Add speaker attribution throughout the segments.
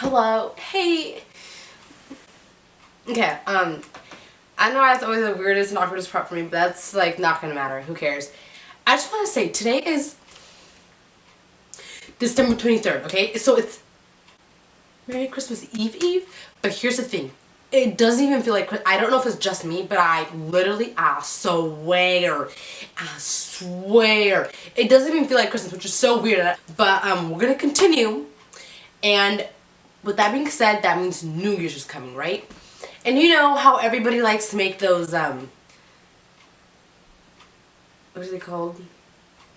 Speaker 1: Hello. Hey. Okay, I know that's always the weirdest and awkwardest part for me, but that's, like, not gonna matter. Who cares? I just want to say, today is December 23rd, okay? So it's Merry Christmas Eve, but here's the thing. It doesn't even feel like, I don't know if it's just me, but I literally, I swear, it doesn't even feel like Christmas, which is so weird. But, we're gonna continue, and with that being said, that means New Year's is coming, right? And you know how everybody likes to make those, what is it called?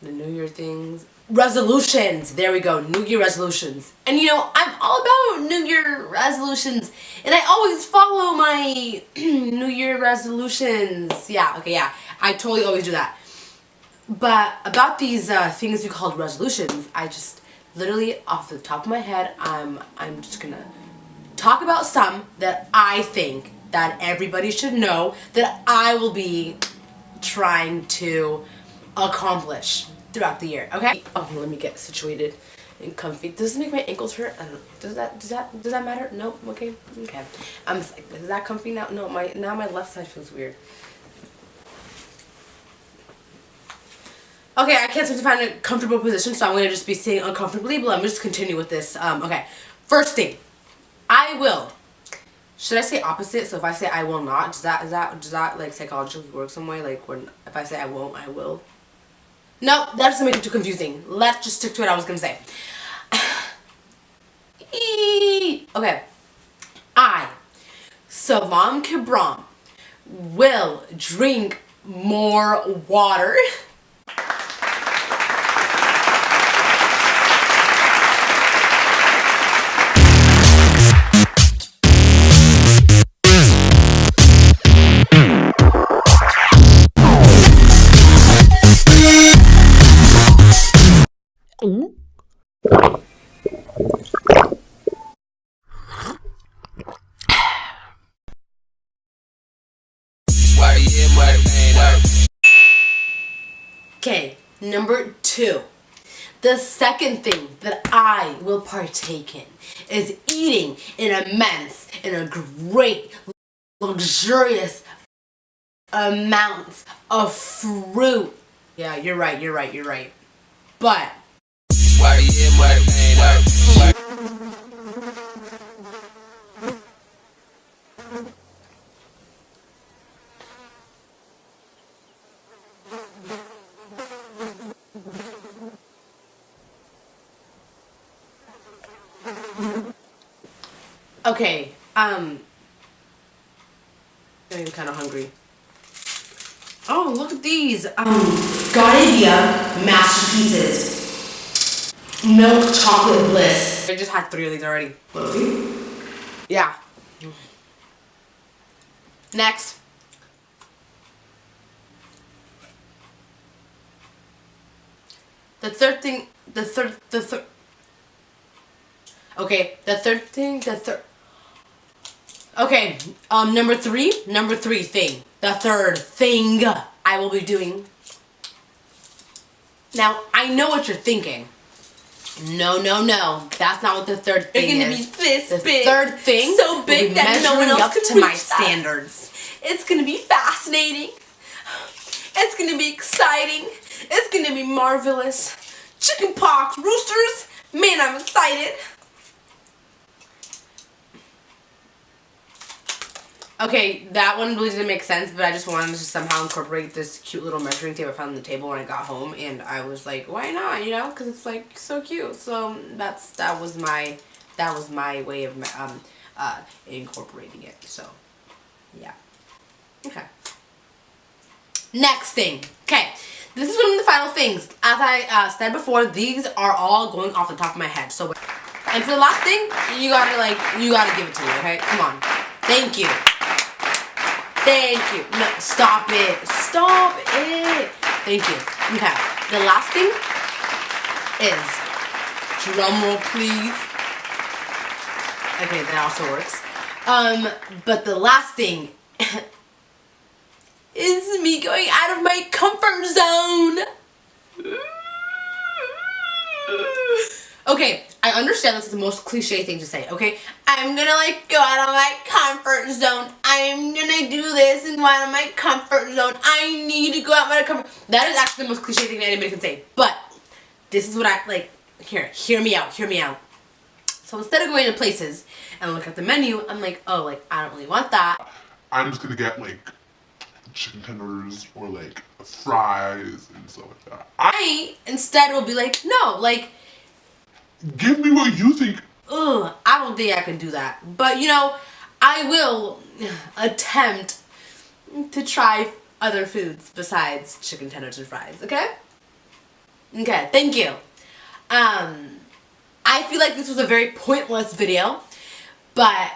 Speaker 1: The New Year things? Resolutions! There we go, New Year resolutions. And you know, I'm all about New Year resolutions. And I always follow my New Year resolutions. Yeah, okay, yeah. I totally always do that. But about these things you called resolutions, I just literally off the top of my head, I'm just gonna talk about some that I think that everybody should know that I will be trying to accomplish throughout the year, okay? Oh, let me get situated and comfy. Does this make my ankles hurt? I don't know. Does that matter? No? Okay. Okay. I'm just like, is that comfy now? No, now my left side feels weird. Okay, I can't seem to find a comfortable position, so I'm gonna just be sitting uncomfortably, but let me just continue with this. Okay. First thing. I will. Should I say opposite? So if I say I will not, does that like psychologically work some way? Like when if I say I won't, I will. Nope, that doesn't make it too confusing. Let's just stick to what I was gonna say. Okay. I, Savam Kibram, will drink more water. Ooh. Okay, number 2. The second thing that I will partake in is eating an immense and a great, luxurious amounts of fruit. Yeah, you're right. But okay, I'm kind of hungry. Oh, look at these. Gardenia masterpieces. Milk chocolate bliss. I just had 3 of these already. Yeah. Next. The third thing. Okay, okay, number three thing. The third thing I will be doing. Now, I know what you're thinking. No. That's not what the third thing is.
Speaker 2: You're gonna be this big.
Speaker 1: The third thing
Speaker 2: so big that no one else
Speaker 1: up
Speaker 2: can
Speaker 1: to
Speaker 2: reach
Speaker 1: my
Speaker 2: that.
Speaker 1: standards.
Speaker 2: It's gonna be fascinating. It's gonna be exciting. It's gonna be marvelous. Chicken pox, roosters. Man, I'm excited.
Speaker 1: Okay, that one really didn't make sense, but I just wanted to somehow incorporate this cute little measuring tape I found on the table when I got home, and I was like, why not, you know, because it's like so cute. So that was my way of incorporating it. So yeah. Okay. Next thing. Okay, this is one of the final things. As I said before, these are all going off the top of my head. So, and for the last thing, you gotta give it to me. Okay, come on. Thank you. No, stop it. Thank you. Okay, the last thing is, drum roll please. Okay, that also works. But the last thing is me going out of my comfort zone. Okay, I I understand this is the most cliche thing to say, okay? I'm gonna like go out of my comfort zone. I'm gonna do this and go out of my comfort zone. I need to go out of my comfort. That is actually the most cliche thing that anybody can say. But this is what I like. Here, hear me out. Hear me out. So instead of going to places and look at the menu, I'm like, oh, like I don't really want that.
Speaker 3: I'm just gonna get like chicken tenders or like fries and stuff like that.
Speaker 1: I instead will be like, no, like.
Speaker 3: Give me what you think.
Speaker 1: Ugh, I don't think I can do that. But, you know, I will attempt to try other foods besides chicken tenders and fries, okay? Okay, thank you. I feel like this was a very pointless video, but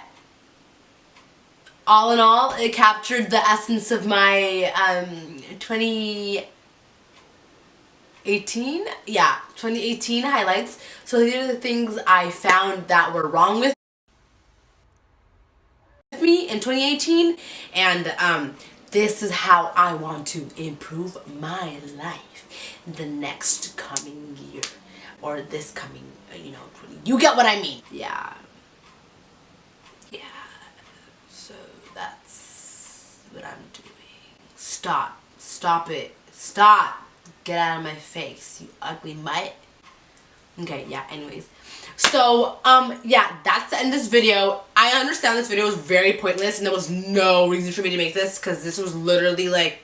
Speaker 1: all in all, it captured the essence of my 2018? Yeah, 2018 highlights. So these are the things I found that were wrong with me in 2018, and this is how I want to improve my life the next coming year, or this coming, you know, you get what I mean. Yeah. So that's what I'm doing. Stop it, stop. Get out of my face, you ugly mutt. Okay, yeah, anyways. So, yeah, that's the end of this video. I understand this video was very pointless and there was no reason for me to make this because this was literally like,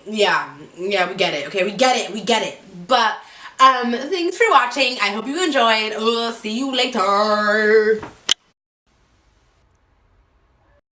Speaker 1: yeah, we get it, okay, we get it. But, thanks for watching. I hope you enjoyed. See you later.